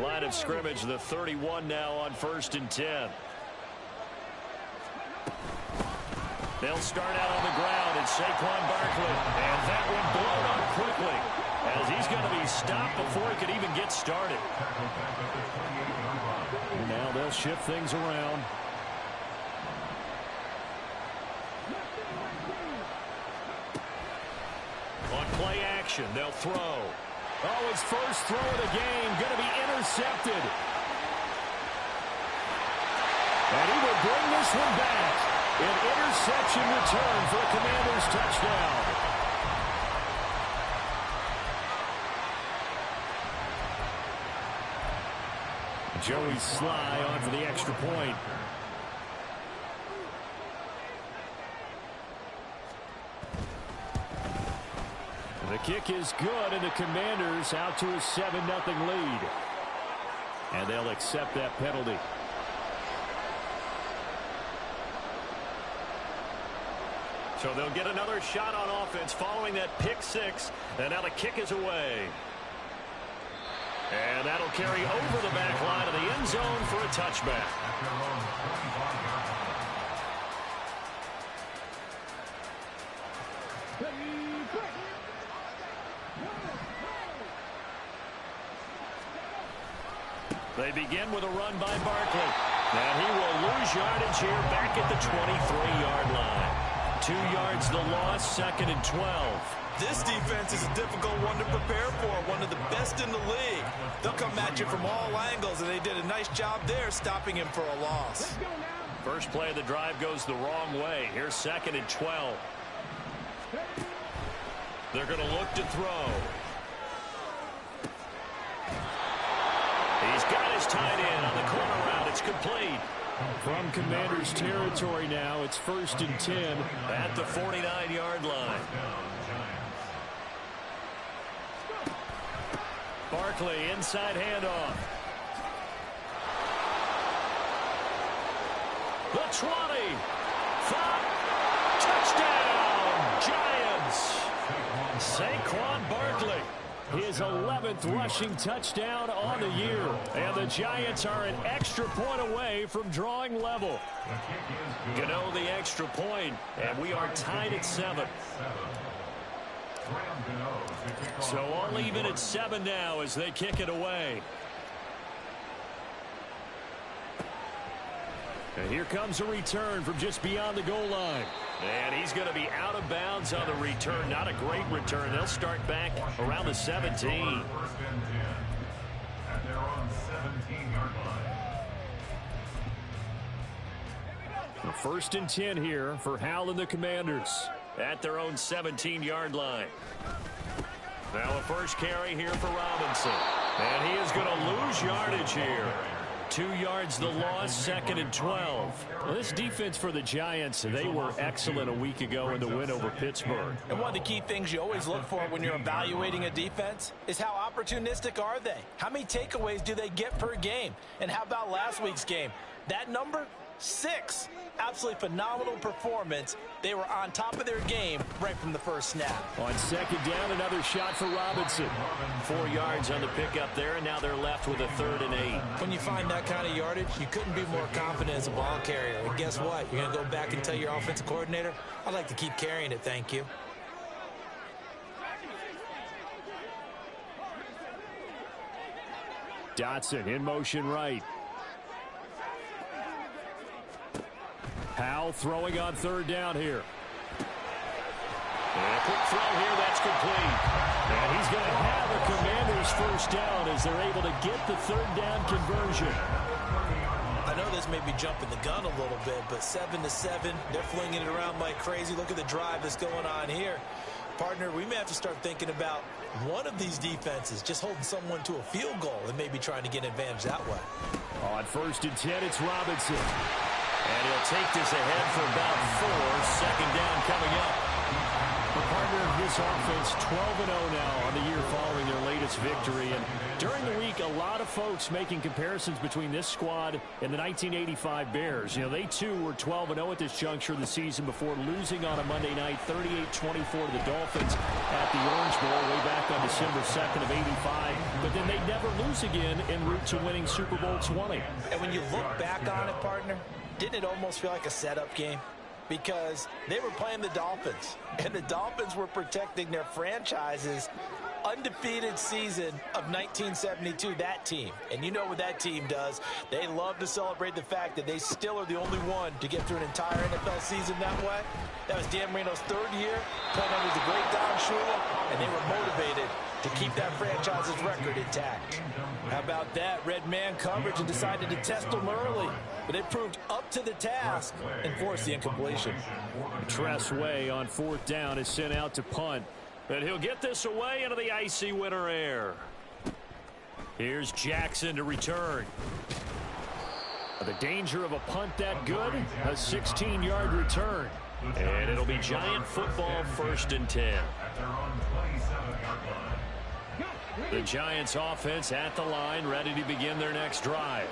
Line of scrimmage, the 31 now on 1st and 10. They'll start out on the ground, and Saquon Barkley. And that one blown up quickly, as he's going to be stopped before he could even get started. And now they'll shift things around. On play action, they'll throw. Oh, his first throw of the game, going to be intercepted. And he will bring this one back. An interception return for a Commanders touchdown. Joey Sly on for the extra point. The kick is good, and the Commanders out to a 7-0 lead. And they'll accept that penalty. So they'll get another shot on offense following that pick six. And now the kick is away. And that'll carry over the back line of the end zone for a touchback. They begin with a run by Barkley. And he will lose yardage here back at the 23-yard line. 2 yards the loss, 2nd and 12. This defense is a difficult one to prepare for, one of the best in the league. They'll come at you from all angles, and they did a nice job there stopping him for a loss. First play of the drive goes the wrong way. Here's 2nd and 12. They're going to look to throw. He's got his tight end on the corner route. It's complete. From Commanders territory now, it's 1st and 10 at the 49-yard line. Barkley inside handoff. The 20. 5. Touchdown, Giants. Saquon Barkley. His 11th rushing touchdown on the year. And the Giants are an extra point away from drawing level. Gano the extra point, and we are tied at 7. So all even at 7 now as they kick it away. And here comes a return from just beyond the goal line. And he's going to be out of bounds on the return. Not a great return. They'll start back around the 17. The 1st and 10 here for Howell and the Commanders at their own 17-yard line. Now a first carry here for Robinson. And he is going to lose yardage here. 2 yards the loss, 2nd and 12. Well, this defense for the Giants, they were excellent a week ago in the win over Pittsburgh. And one of the key things you always look for when you're evaluating a defense is how opportunistic are they? How many takeaways do they get per game? And how about last week's game? That number, 6. Absolutely phenomenal performance. They were on top of their game right from the first snap. On 2nd down, another shot for Robinson. 4 yards on the pickup there, and now they're left with a 3rd and 8. When you find that kind of yardage, you couldn't be more confident as a ball carrier. And guess what? You're going to go back and tell your offensive coordinator, I'd like to keep carrying it, thank you. Dotson in motion right. Howell throwing on 3rd down here. And a quick throw here, that's complete. And he's going to have a Commanders first down as they're able to get the 3rd down conversion. I know this may be jumping the gun a little bit, but 7-7, they're flinging it around like crazy. Look at the drive that's going on here. Partner, we may have to start thinking about one of these defenses just holding someone to a field goal and maybe trying to get an advantage that way. On 1st and 10, it's Robinson. And he'll take this ahead for about 4. 2nd down coming up. The partner of this offense, 12-0 now on the year following their latest victory. And during the week, a lot of folks making comparisons between this squad and the 1985 Bears. You know, they too were 12-0 at this juncture of the season before losing on a Monday night, 38-24 to the Dolphins at the Orange Bowl way back on December 2nd of '85. But then they never lose again en route to winning Super Bowl 20. And when you look back on it, partner, didn't it almost feel like a setup game? Because they were playing the Dolphins, and the Dolphins were protecting their franchise's undefeated season of 1972, that team. And you know what that team does. They love to celebrate the fact that they still are the only one to get through an entire NFL season that way. That was Dan Marino's third year, playing under the great Don Shula, and they were motivated to keep that franchise's record intact. How about that? Red man coverage and decided to test them early. But they proved up to the task and forced the incompletion. Tress Way on 4th down is sent out to punt. And he'll get this away into the icy winter air. Here's Jackson to return. The danger of a punt that good? A 16-yard return. And it'll be Giant football, 1st and 10. The Giants offense at the line, ready to begin their next drive.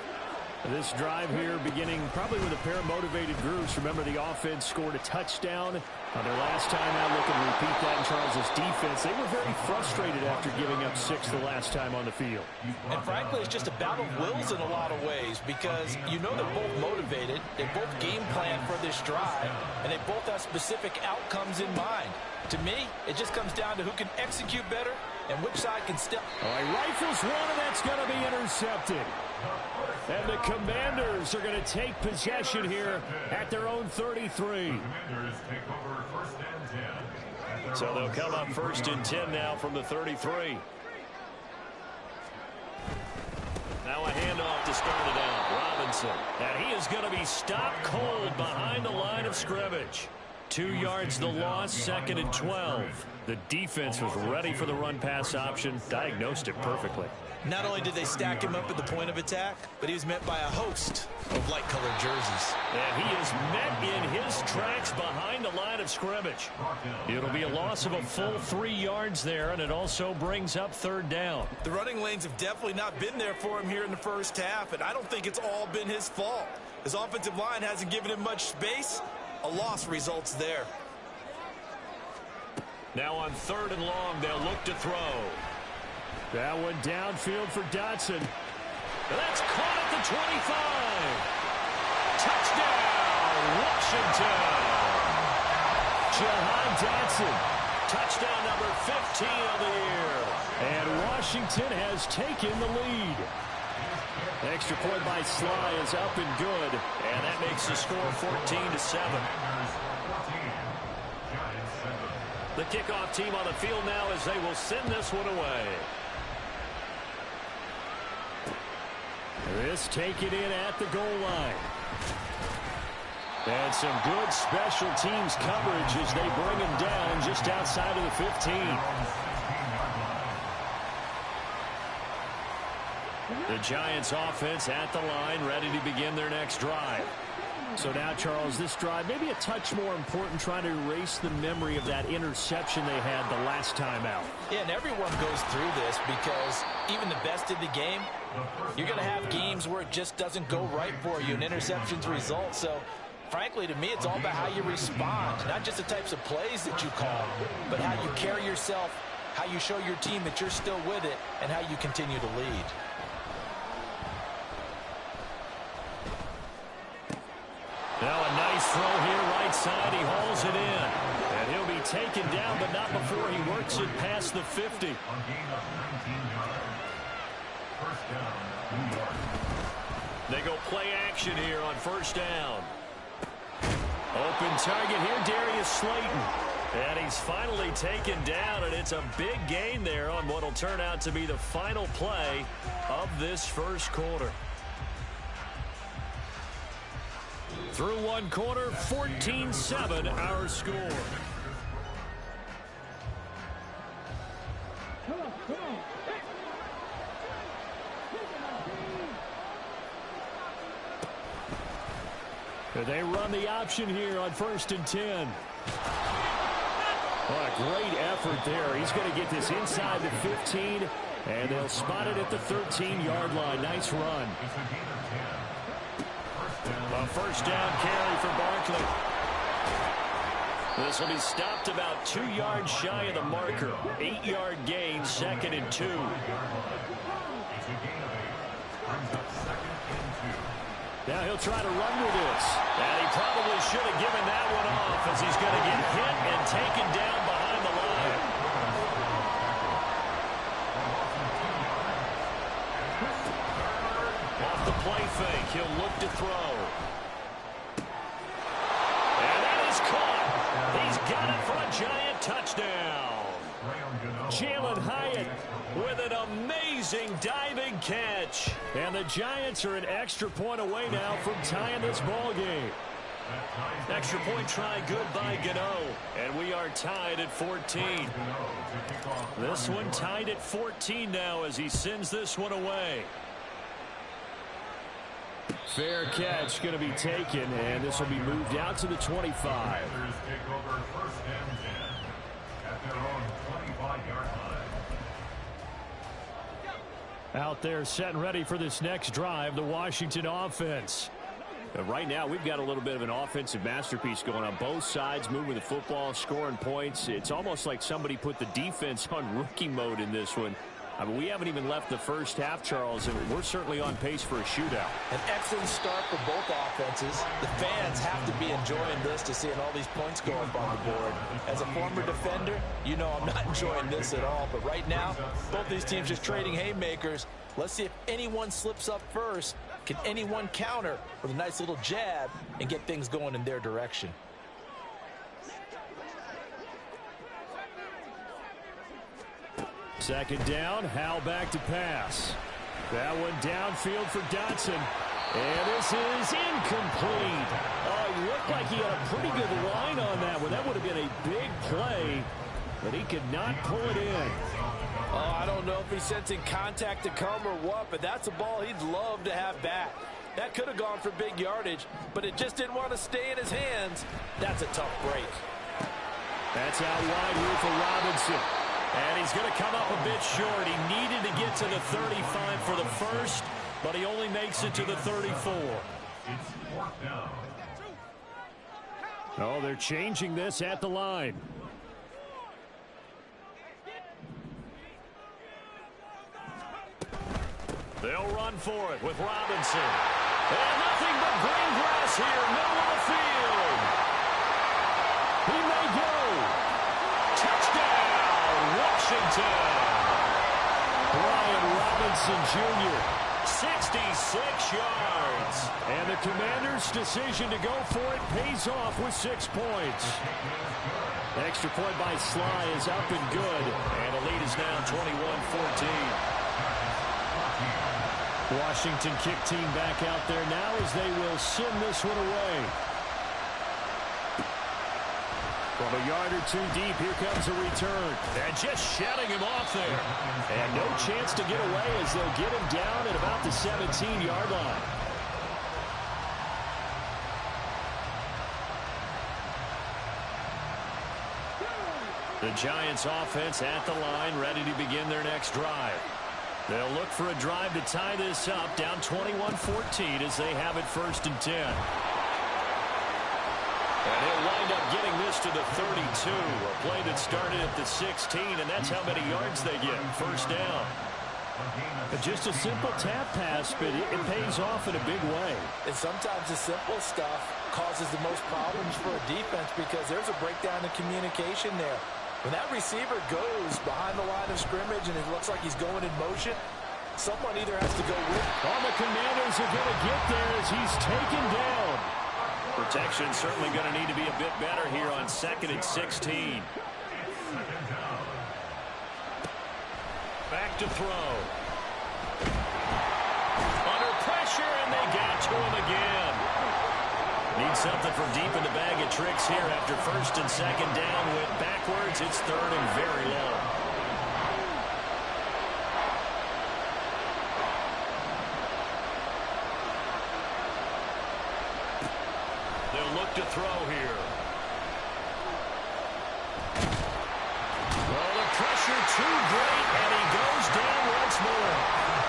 This drive here beginning probably with a pair of motivated groups. Remember, the offense scored a touchdown on their last time out. Looking to repeat that in Charles's defense. They were very frustrated after giving up 6 the last time on the field. And frankly, it's just a battle of wills in a lot of ways, because you know they're both motivated. They both game plan for this drive, and they both have specific outcomes in mind. To me, it just comes down to who can execute better and which side can step. Oh, he rifles one, and that's going to be intercepted. And the Commanders are going to take possession here at their own 33. So they'll come up 1st and 10 now from the 33. Now a handoff to start it out. Robinson. And he is going to be stopped cold behind the line of scrimmage. 2 yards the loss, 2nd and 12. The defense was ready for the run-pass option, diagnosed it perfectly. Not only did they stack him up at the point of attack, but he was met by a host of light-colored jerseys. And he is met in his tracks behind the line of scrimmage. It'll be a loss of a full 3 yards there, and it also brings up 3rd down. The running lanes have definitely not been there for him here in the first half, and I don't think it's all been his fault. His offensive line hasn't given him much space. A loss results there. Now on 3rd and long, they'll look to throw. That one downfield for Dotson. That's caught at the 25. Touchdown, Washington. Jahan Dotson. Touchdown number 15 of the year. And Washington has taken the lead. Extra point by Sly is up and good. And that makes the score 14-7. The kickoff team on the field now as they will send this one away. This taken in at the goal line. And some good special teams coverage as they bring him down just outside of the 15. The Giants offense at the line, ready to begin their next drive. So now, Charles, this drive maybe a touch more important, trying to erase the memory of that interception they had the last time out. Yeah, and everyone goes through this because even the best in the game, you're going to have games where it just doesn't go right for you and interceptions result. So, frankly, to me, it's all about how you respond, not just the types of plays that you call, but how you carry yourself, how you show your team that you're still with it, and how you continue to lead. Now a nice throw here right side. He hauls it in. And he'll be taken down, but not before he works it past the 50. They go play action here on 1st down. Open target here, Darius Slayton. And he's finally taken down, and it's a big gain there on what will turn out to be the final play of this first quarter. Through one quarter, 14-7 our score. They run the option here on 1st and 10. What a great effort there. He's going to get this inside the 15, and they'll spot it at the 13-yard line. Nice run. A first down carry for Barkley. This will be stopped about 2 yards shy of the marker. 8-yard gain, 2nd and 2. Now he'll try to run with this. And he probably should have given that one off as he's going to get hit and taken down behind the line. Off the play fake, he'll look to throw. And that is caught. He's got it for a Giant touchdown. Jalen Hyatt with an amazing diving catch. And the Giants are an extra point away now from tying this ball game. Extra point try good by Gano. And we are tied at 14. This one tied at 14 now as he sends this one away. Fair catch going to be taken, and this will be moved out to the 25. Out there set and ready for this next drive, the Washington offense. Right now, we've got a little bit of an offensive masterpiece going on. Both sides moving the football, scoring points. It's almost like somebody put the defense on rookie mode in this one. I mean, we haven't even left the first half, Charles, and we're certainly on pace for a shootout. An excellent start for both offenses. The fans have to be enjoying this to seeing all these points go up on the board. As a former defender, you know I'm not enjoying this at all. But right now, both these teams just trading haymakers. Let's see if anyone slips up first. Can anyone counter with a nice little jab and get things going in their direction? Second down, Howell back to pass. That one downfield for Dotson. And this is incomplete. It looked like he had a pretty good line on that one. That would have been a big play, but he could not pull it in. Oh, I don't know if he's sensing contact to come or what, but that's a ball he'd love to have back. That could have gone for big yardage, but it just didn't want to stay in his hands. That's a tough break. That's out wide here for Robinson. And he's going to come up a bit short. He needed to get to the 35 for the first, but he only makes it to the 34. Oh, they're changing this at the line. They'll run for it with Robinson. And nothing but green grass here, middle of the field. He may go. Touchdown, Washington. Brian Robinson Jr., 66 yards. And the Commanders' decision to go for it pays off with 6 points. Extra point by Sly is up and good. And the lead is now 21-14. Washington kick team back out there now as they will send this one away. From a yard or two deep, here comes a return. And just shutting him off there. And no chance to get away as they'll get him down at about the 17-yard line. The Giants offense at the line, ready to begin their next drive. They'll look for a drive to tie this up, down 21-14 as they have it 1st and 10. And he'll wind up getting this to the 32, a play that started at the 16, and that's how many yards they get, 1st down. Just a simple tap pass, but it pays off in a big way. And sometimes the simple stuff causes the most problems for a defense because there's a breakdown in communication there. When that receiver goes behind the line of scrimmage and it looks like he's going in motion, someone either has to go with him. Oh, the Commanders are going to get there as he's taken down. Protection certainly going to need to be a bit better here on 2nd and 16. Back to throw. Under pressure, and they got to him again. Need something from deep in the bag of tricks here after 1st and 2nd down. Went backwards. It's 3rd and very long. They'll look to throw here. pressure too great, and he goes down once more.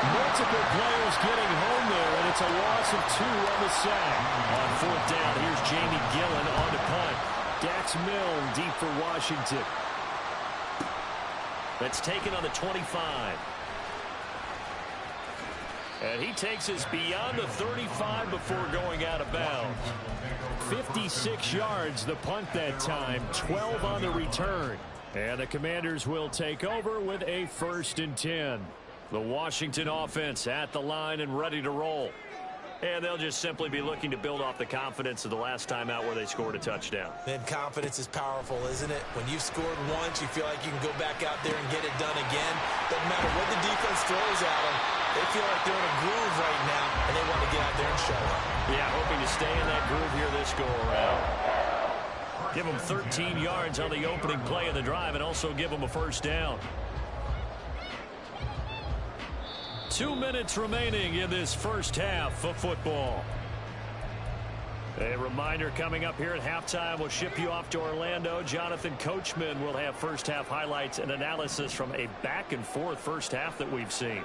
Multiple players getting home there, and it's a loss of 2 on the sack. On 4th down, here's Jamie Gillen on the punt. Dax Milne deep for Washington. That's taken on the 25. And he takes us beyond the 35 before going out of bounds. 56 yards the punt that time, 12 on the return. And the Commanders will take over with a 1st and 10. The Washington offense at the line and ready to roll. And they'll just simply be looking to build off the confidence of the last time out where they scored a touchdown. Then confidence is powerful, isn't it? When you've scored once, you feel like you can go back out there and get it done again. Doesn't matter what the defense throws at them. They feel like they're in a groove right now, and they want to get out there and show it. Yeah, hoping to stay in that groove here this go-around. Give them 13 yards on the opening play of the drive and also give them a 1st down. 2 minutes remaining in this first half of football. A reminder coming up here at halftime. We'll ship you off to Orlando. Jonathan Coachman will have first half highlights and analysis from a back-and-forth first half that we've seen.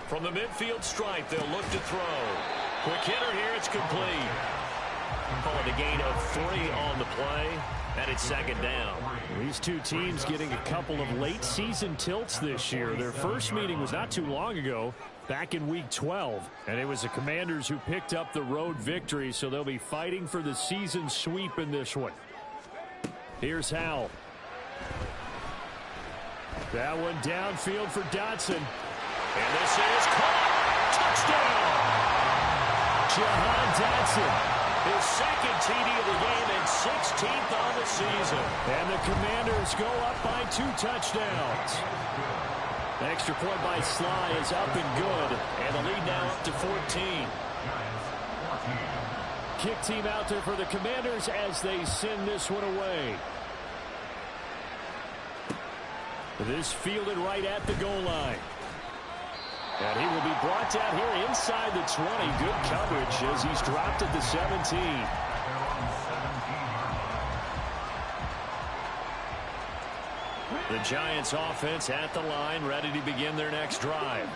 From the midfield stripe, they'll look to throw. Quick hitter here, it's complete. Call it a gain of 3 on the play, and it's 2nd down. These two teams getting a couple of late season tilts this year. Their first meeting was not too long ago, back in week 12. And it was the Commanders who picked up the road victory, so they'll be fighting for the season sweep in this one. Here's Howell. That one downfield for Dotson. And this is caught. Touchdown! Jahan Dotson. His 2nd TD of the game and 16th on the season. And the Commanders go up by 2 touchdowns. The extra point by Sly is up and good. And the lead now up to 14. Kick team out there for the Commanders as they send this one away. This fielded right at the goal line. And he will be brought down here inside the 20. Good coverage as he's dropped at the 17. The Giants offense at the line, ready to begin their next drive.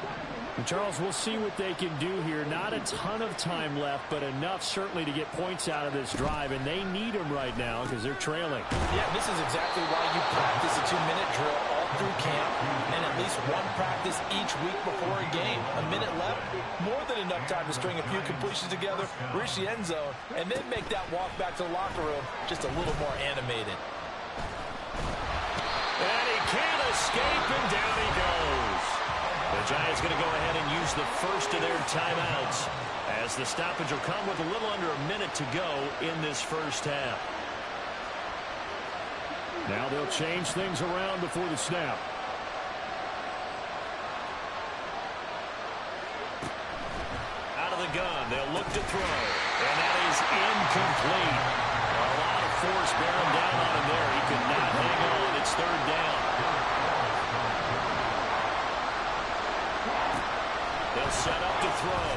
And Charles, we'll see what they can do here. Not a ton of time left, but enough certainly to get points out of this drive. And they need them right now because they're trailing. Yeah, this is exactly why you practice a 2-minute drill all through camp and at least one practice each week before a game. A minute left, more than enough time to string a few completions together, reach the end zone, and then make that walk back to the locker room just a little more animated. And he can't escape, and down he goes. The Giants going to go ahead and use the first of their timeouts as the stoppage will come with a little under a minute to go in this first half. Now they'll change things around before the snap. Out of the gun, they'll look to throw. And that is incomplete. A lot of force bearing down on him there. He could not hang on. It's 3rd down. They'll set up to throw.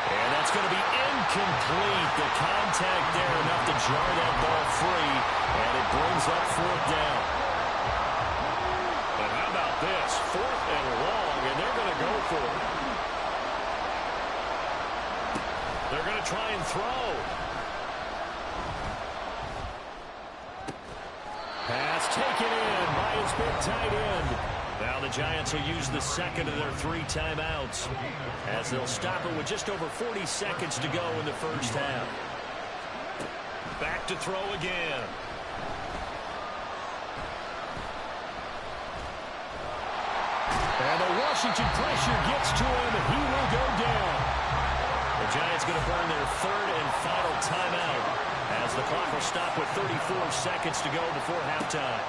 And that's going to be incomplete. The contact there enough to jar that ball free. And it brings up 4th down. And how about this? 4th and long, and they're going to go for it. They're going to try and throw. Pass taken in by his big tight end. Now the Giants will use the 2nd of their 3 timeouts as they'll stop it with just over 40 seconds to go in the first half. Back to throw again. And the Washington pressure gets to him, and he will go down. The Giants going to burn their 3rd and final timeout as the clock will stop with 34 seconds to go before halftime.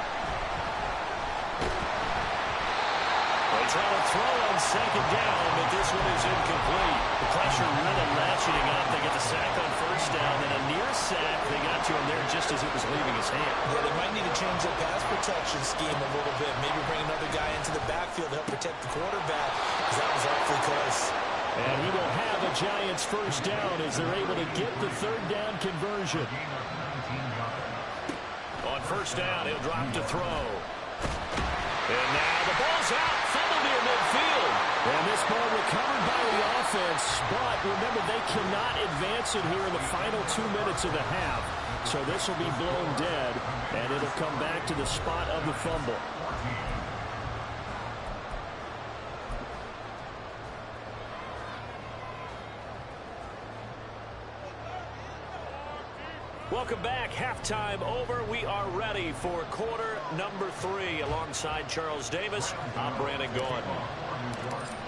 They try to throw on 2nd down, but this one is incomplete. The pressure really ratcheting up. They get the sack on 1st down, and a near sack. They got to him there just as it was leaving his hand. Yeah, they might need to change their pass protection scheme a little bit. Maybe bring another guy into the backfield to help protect the quarterback, because that was awfully close. And he will have a Giants first down as they're able to get the third down conversion. On first down, he'll drop to throw. And now the ball's out, fumbled near midfield. And this ball recovered by the offense, but remember, they cannot advance it here in the final 2 minutes of the half. So this will be blown dead, and it'll come back to the spot of the fumble. Welcome back. Halftime over. We are ready for quarter number 3. Alongside Charles Davis, I'm Brandon Gordon.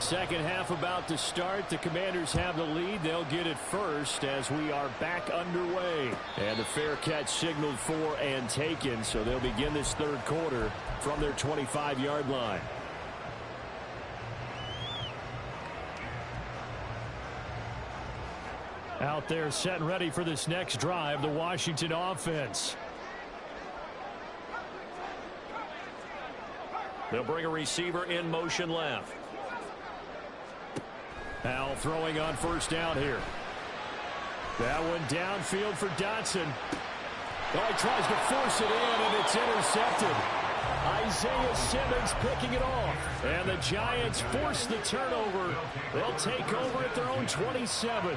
Second half about to start. The Commanders have the lead. They'll get it first as we are back underway. And the fair catch signaled for and taken, so they'll begin this third quarter from their 25-yard line. Out there set and ready for this next drive, the Washington offense. They'll bring a receiver in motion left. Al throwing on first down here. That one downfield for Dotson. Oh, he tries to force it in, and it's intercepted. Isaiah Simmons picking it off. And the Giants force the turnover. They'll take over at their own 27.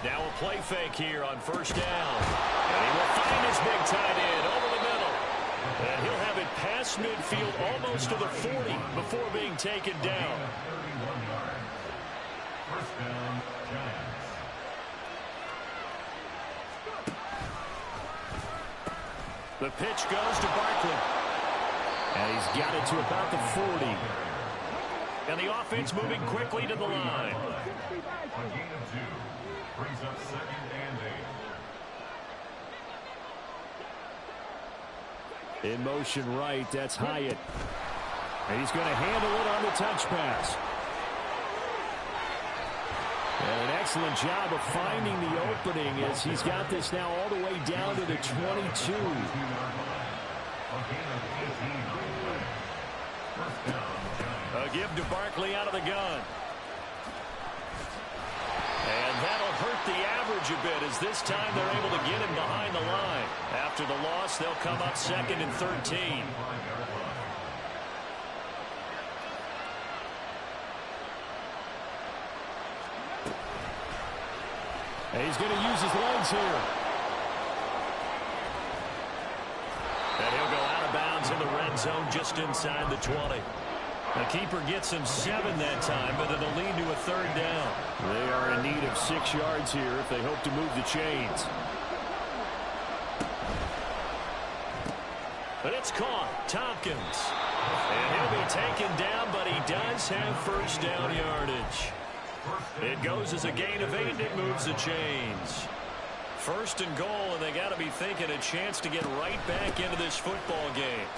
Now a play fake here on first down. And he will find his big tight end over the middle. And he'll have it past midfield almost to the 40 before being taken down. First down, Giants. The pitch goes to Barkley. And he's got it to about the 40. And the offense moving quickly to the line. A gain of 2. Brings up second and 8. In motion right, that's Hyatt. And he's going to handle it on the touch pass. And an excellent job of finding the opening as he's got this now all the way down to the 22. A give to Barkley out of the gun. And that'll hurt the average a bit as this time they're able to get him behind the line. After the loss, they'll come up second and 13. And he's going to use his legs here. And he'll go out of bounds in the red zone just inside the 20. The keeper gets him 7 that time, but it'll lead to a third down. They are in need of 6 yards here if they hope to move the chains. But it's caught. Tompkins. And he'll be taken down, but he does have first down yardage. It goes as a gain of 8, and it moves the chains. First and goal, and they got to be thinking a chance to get right back into this football game.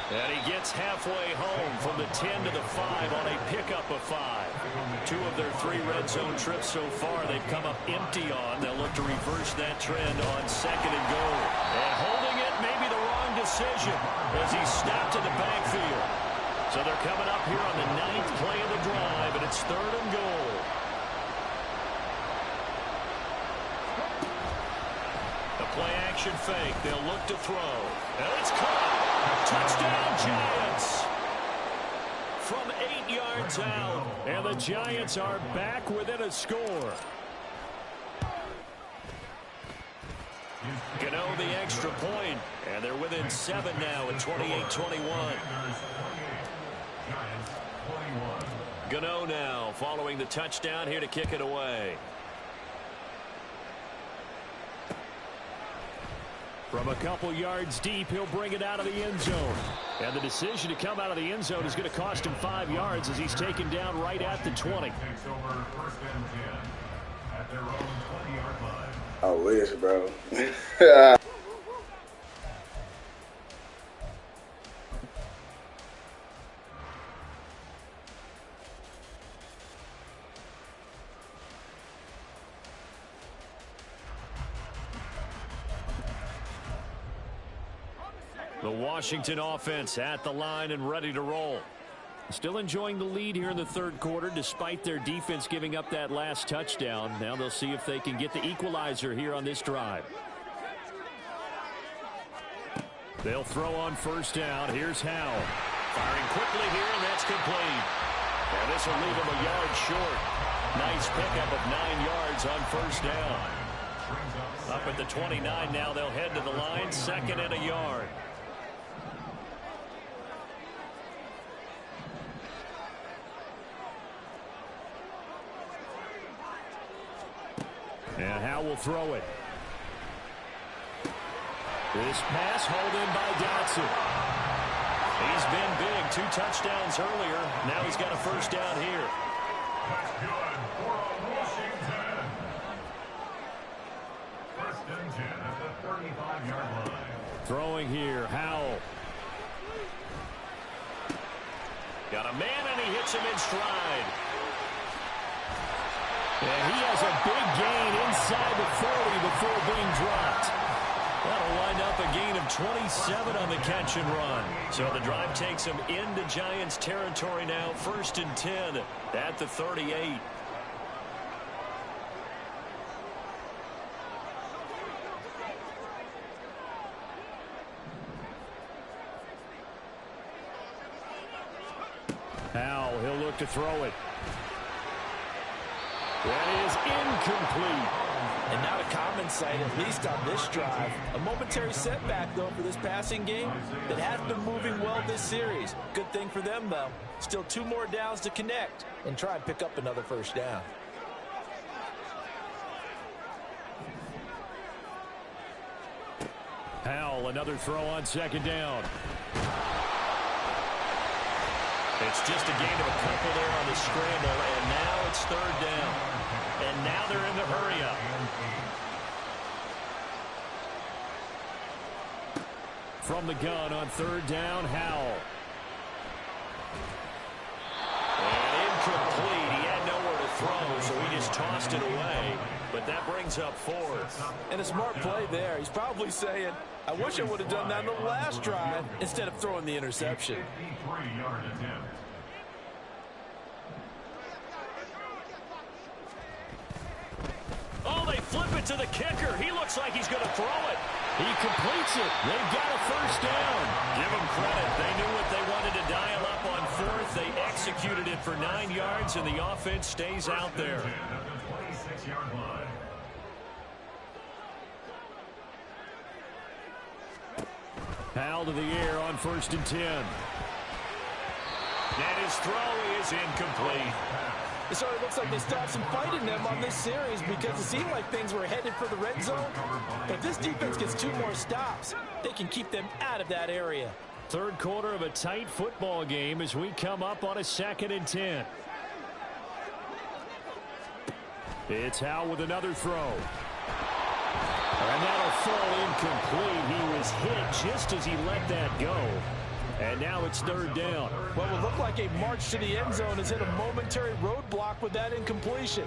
And he gets halfway home from the 10 to the 5 on a pickup of 5. 2 of their 3 red zone trips so far they've come up empty on. They'll look to reverse that trend on second and goal. And holding it may be the wrong decision as he's stopped in the backfield. So they're coming up here on the 9th play of the drive, and it's third and goal. The play action fake. They'll look to throw. And it's caught. Touchdown, Giants. From 8 yards out. And the Giants are back within a score. Gano the extra point. And they're within 7 now at 28-21. Gano now following the touchdown here to kick it away. From a couple yards deep, he'll bring it out of the end zone. And the decision to come out of the end zone is going to cost him 5 yards as he's taken down right at the 20. I wish, bro. The Washington offense at the line and ready to roll. Still enjoying the lead here in the third quarter despite their defense giving up that last touchdown. Now they'll see if they can get the equalizer here on this drive. They'll throw on first down. Here's Howell. Firing quickly here, and that's complete. And this will leave him a yard short. Nice pickup of 9 yards on first down. Up at the 29 now, they'll head to the line, 2nd and a yard. And Howell will throw it. This pass hauled in by Dotson. He's been big. 2 touchdowns earlier. Now he's got a first down here. That's good for Washington. 1st and 10 at the 35-yard line. Throwing here, Howell. Got a man, and he hits him in stride. And he has a big gain inside the 40 before being dropped. That'll wind up a gain of 27 on the catch and run. So the drive takes him into Giants territory now. 1st and 10 at the 38. Howell, he'll look to throw it. That is incomplete. And not a common sight, at least on this drive. A momentary setback, though, for this passing game that has been moving well this series. Good thing for them, though. Still 2 more downs to connect and try and pick up another first down. Howell, another throw on 2nd down. It's just a gain of a couple there on the scramble, and now it's 3rd down. And now they're in the hurry-up. From the gun on 3rd down, Howell. And incomplete. He had nowhere to throw, so he just tossed it away. But that brings up 4th. And a smart play there. He's probably saying, I wish I would have done that in the last drive instead of throwing the interception. 53-yard attempt. Oh, they flip it to the kicker. He looks like he's going to throw it. He completes it. They've got a first down. Give them credit. They knew what they wanted to dial up on 4th. They executed it for 9 yards, and the offense stays out there. 26-yard line. Howell to the air on 1st and 10. And his throw is incomplete. It sort of looks like they stopped some fighting them on this series because it seemed like things were headed for the red zone. But if this defense gets 2 more stops, they can keep them out of that area. 3rd quarter of a tight football game as we come up on a 2nd and 10. It's Howell with another throw. And that'll fall incomplete. He was hit just as he let that go. And now it's 3rd down. What will look like a march to the end zone has hit a momentary roadblock with that incompletion.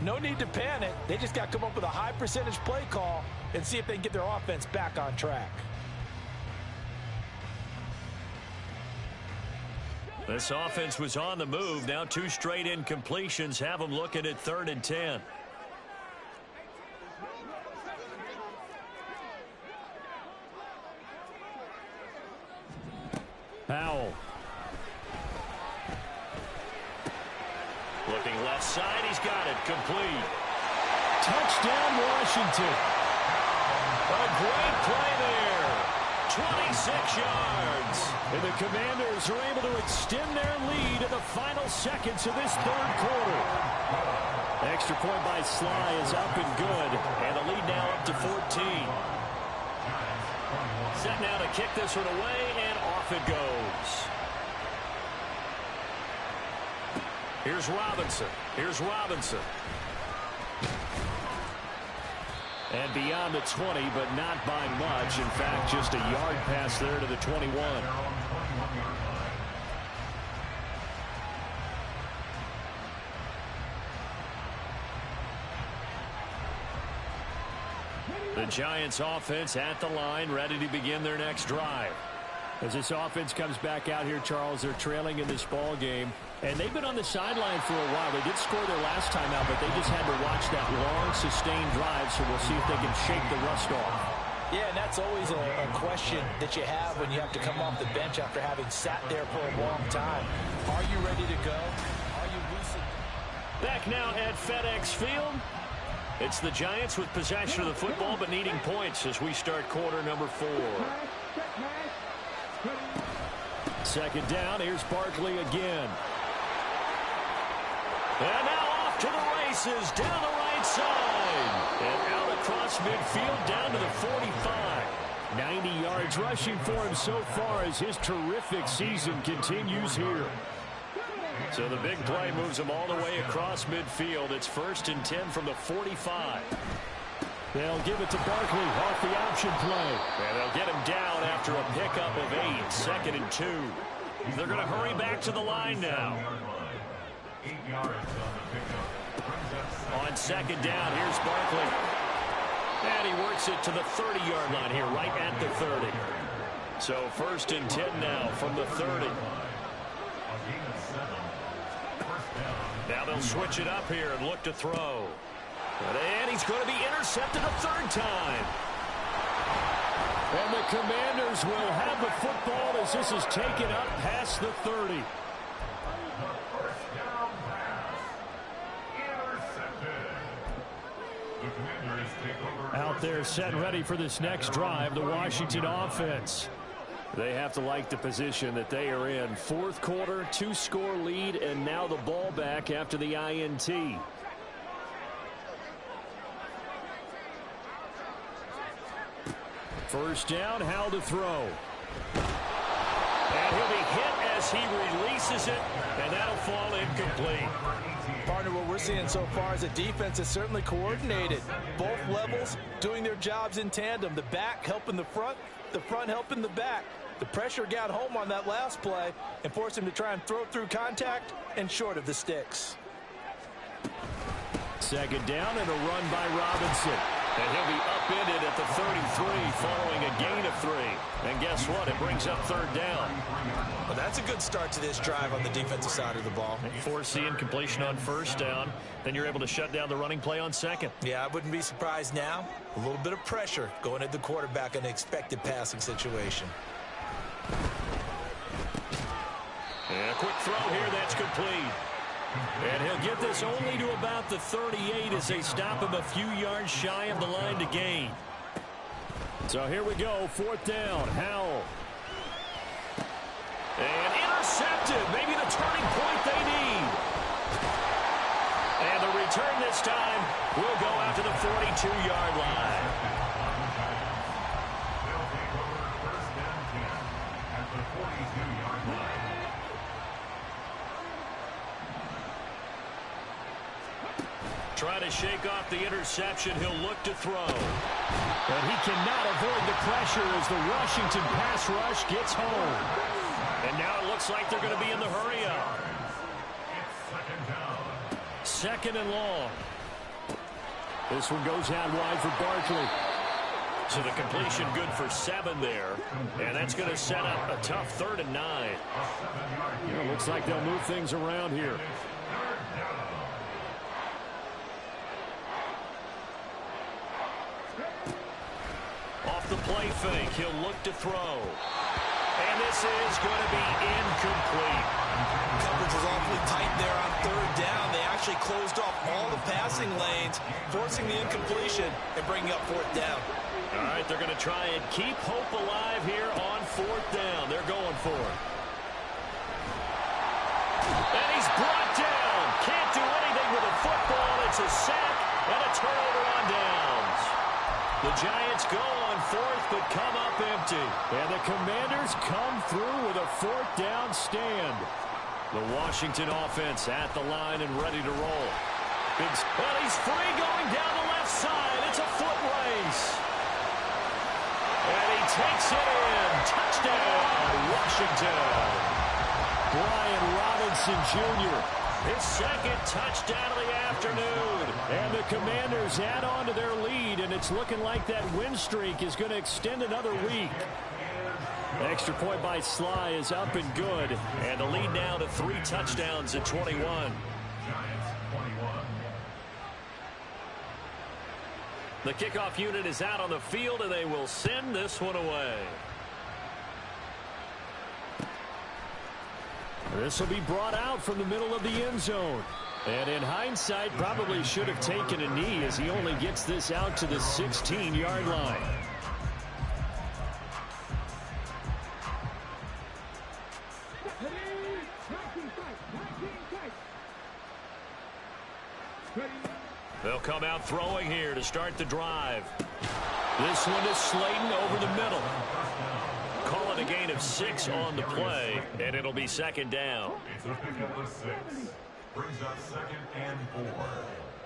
No need to panic. They just got to come up with a high percentage play call and see if they can get their offense back on track. This offense was on the move. Now 2 straight incompletions have them looking at 3rd and 10. Howell. Looking left side. He's got it. Complete. Touchdown, Washington. A great play there. 26 yards. And the Commanders are able to extend their lead in the final seconds of this 3rd quarter. Extra point by Sly is up and good. And the lead now up to 14. Set now to kick this one away, and off it goes. Here's Robinson. Here's Robinson. And beyond the 20, but not by much. In fact, just a yard pass there to the 21. The Giants offense at the line, ready to begin their next drive. As this offense comes back out here, Charles, they're trailing in this ball game. And they've been on the sideline for a while. They did score their last time out, but they just had to watch that long, sustained drive. So we'll see if they can shake the rust off. Yeah, and that's always a question that you have when you have to come off the bench after having sat there for a long time. Are you ready to go? Are you lucid? Back now at FedEx Field. It's the Giants with possession of the football, but needing points as we start quarter number 4. Second down, here's Barkley again. And now off to the races, down the right side. And out across midfield, down to the 45. 90 yards rushing for him so far as his terrific season continues here. So the big play moves him all the way across midfield. It's 1st and 10 from the 45. They'll give it to Barkley off the option play. And they'll get him down after a pickup of 8. 2nd and 2. They're going to hurry back to the line now. 8 yards on the pickup. On 2nd down, here's Barkley. And he works it to the 30-yard line here, right at the 30. So 1st and 10 now from the 30. Now they'll switch it up here and look to throw. And he's going to be intercepted a 3rd time. And the Commanders will have the football as this is taken up past the 30. First down pass. Intercepted. The Commanders take over. Out there set and ready for this next drive, the Washington offense. They have to like the position that they are in. 4th quarter, 2-score lead, and now the ball back after the INT. First down, Howell to throw. And he'll be hit as he releases it, and that'll fall incomplete. Partner, what we're seeing so far is a defense that's certainly coordinated. Both levels doing their jobs in tandem. The back helping the front helping the back. The pressure got home on that last play and forced him to try and throw through contact and short of the sticks. 2nd down and a run by Robinson. And he'll be upended at the 33 following a gain of 3. And guess what? It brings up 3rd down. Well, that's a good start to this drive on the defensive side of the ball. Force the incompletion on 1st down. Then you're able to shut down the running play on 2nd. Yeah, I wouldn't be surprised now. A little bit of pressure going at the quarterback in an expected passing situation. And a quick throw here, that's complete. And he'll get this only to about the 38 as they stop him a few yards shy of the line to gain. So here we go, 4th down, Howell. And intercepted, maybe the turning point they need. And the return this time will go out to the 42-yard line. They'll take over 1st and 10 at the 42-yard line. Trying to shake off the interception, he'll look to throw. But he cannot avoid the pressure as the Washington pass rush gets home. And now it looks like they're going to be in the hurry-up. It's 2nd down. 2nd and long. This one goes out wide for Barkley. So the completion good for 7 there. And that's going to set up a tough 3rd and 9. Looks like they'll move things around here. Off the play fake, he'll look to throw. And this is going to be incomplete. Coverage was awfully tight there on 3rd down. They actually closed off all the passing lanes, forcing the incompletion and bringing up 4th down. All right, they're going to try and keep hope alive here on 4th down. They're going for it. And he's brought down. Can't do anything with a football. It's a sack and a turnover on downs. The Giants go on 4th but come up empty. And the Commanders come through with a 4th down stand. The Washington offense at the line and ready to roll. Well, he's free going down the left side. It's a foot race. And he takes it in. Touchdown, Washington. Brian Robinson Jr., his 2nd touchdown of the afternoon. And the Commanders add on to their lead, and it's looking like that win streak is going to extend another week. Extra point by Sly is up and good. And the lead now to 3 touchdowns at 21. Giants 21. The kickoff unit is out on the field, and they will send this one away. This will be brought out from the middle of the end zone. And in hindsight, probably should have taken a knee as he only gets this out to the 16-yard line. They'll come out throwing here to start the drive. This one is Slayton over the middle. Call it a gain of 6 on the play, and it'll be second down. It's a pickup of 6. Brings up 2nd and 4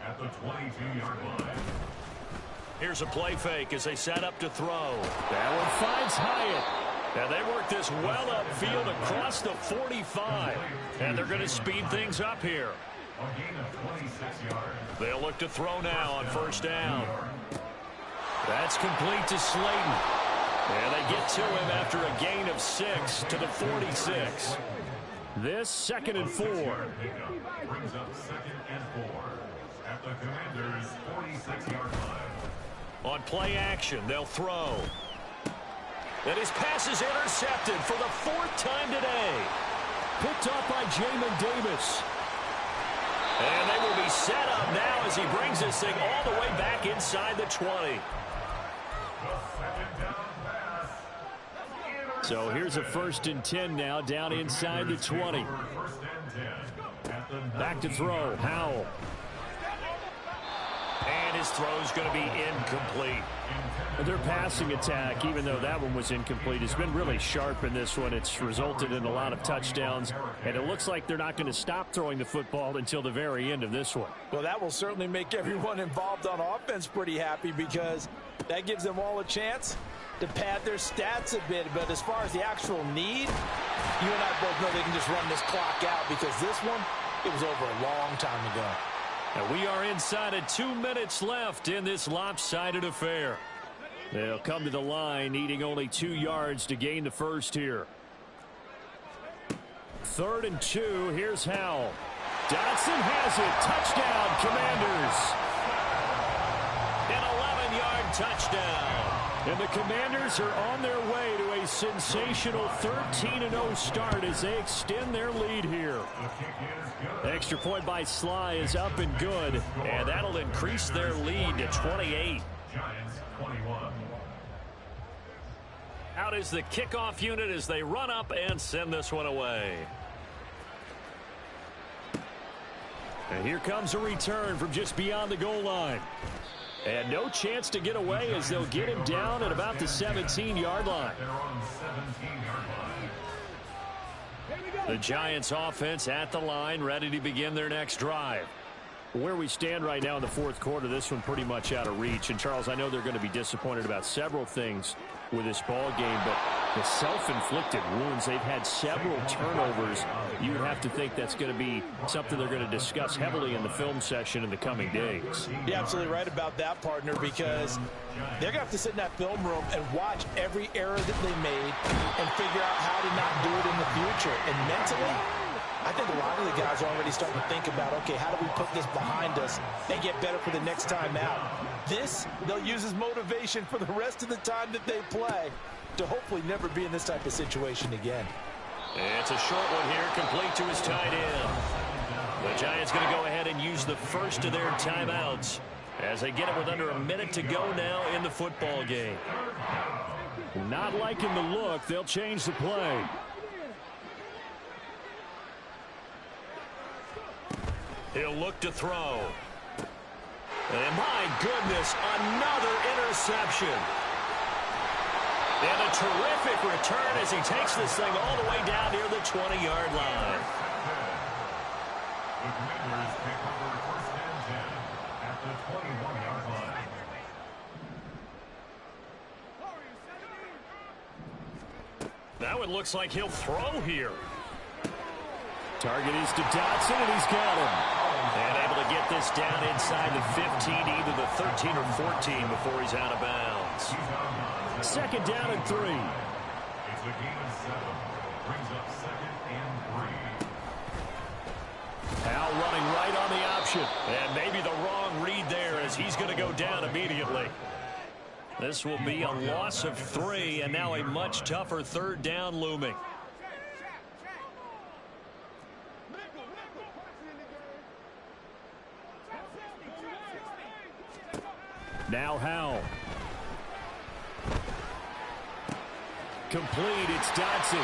at the 22-yard line. Here's a play fake as they set up to throw. That one finds Hyatt. And they work this well upfield across the 45. And they're going to speed things up here. A gain of 26 yards. They'll look to throw now on first down. That's complete to Slayton. And they get to him after a gain of 6 to the 46. This 2nd and 4. Brings up 2nd and 4 at the Commanders' 46-yard line. On play action, they'll throw. And his pass is intercepted for the 4th time today. Picked off by Jamin Davis. And they will be set up now as he brings this thing all the way back inside the 20. So here's a 1st and 10 now down inside the 20. Back to throw. Howell. And his throw's going to be incomplete. Their passing attack, even though that one was incomplete, has been really sharp in this one. It's resulted in a lot of touchdowns, and it looks like they're not going to stop throwing the football until the very end of this one. Well, that will certainly make everyone involved on offense pretty happy because that gives them all a chance to pad their stats a bit. But as far as the actual need, you and I both know they can just run this clock out because this one, it was over a long time ago. And we are inside of 2 minutes left in this lopsided affair. They'll come to the line, needing only 2 yards to gain the first here. 3rd and 2. Here's Howell. Dotson has it. Touchdown, Commanders. An 11-yard touchdown. And the Commanders are on their way to a sensational 13-0 start as they extend their lead here. Extra point by Sly is up and good, and that'll increase their lead to 28. Giants 21. Out is the kickoff unit as they run up and send this one away. And here comes a return from just beyond the goal line. And no chance to get away as they'll get him down at about the 17-yard line. They're on 17-yard line. The Giants offense at the line, ready to begin their next drive. Where we stand right now in the 4th quarter, this one pretty much out of reach. And, Charles, I know they're going to be disappointed about several things with this ball game, but the self-inflicted wounds, they've had several turnovers. You would have to think that's going to be something they're going to discuss heavily in the film session in the coming days. You're absolutely right about that, partner, because they're going to have to sit in that film room and watch every error that they made and figure out how to not do it in the future. And mentally, I think a lot of the guys are already starting to think about, okay, how do we put this behind us and get better for the next time out? This, they'll use as motivation for the rest of the time that they play to hopefully never be in this type of situation again. It's a short one here, complete to his tight end. The Giants going to go ahead and use the first of their timeouts as they get it with under a minute to go now in the football game. Not liking the look, they'll change the play. He'll look to throw. And my goodness, another interception. And a terrific return as he takes this thing all the way down near the 20-yard line. The Commanders pick over 1st and 10 at the 21-yard line. That one looks like he'll throw here. Target is to Dotson, and he's got him. And able to get this down inside the 15, either the 13 or 14 before he's out of bounds. 2nd down and 3. It's the game of 7. Brings up second and 3. Now running right on the option. And maybe the wrong read there as he's going to go down immediately. This will be a loss of 3, and now a much tougher third down looming. Now Howell. Complete, it's Dodson.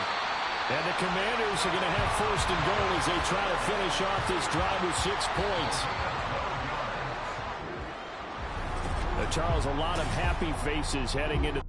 And the Commanders are going to have first and goal as they try to finish off this drive with 6 points. Charles, a lot of happy faces heading into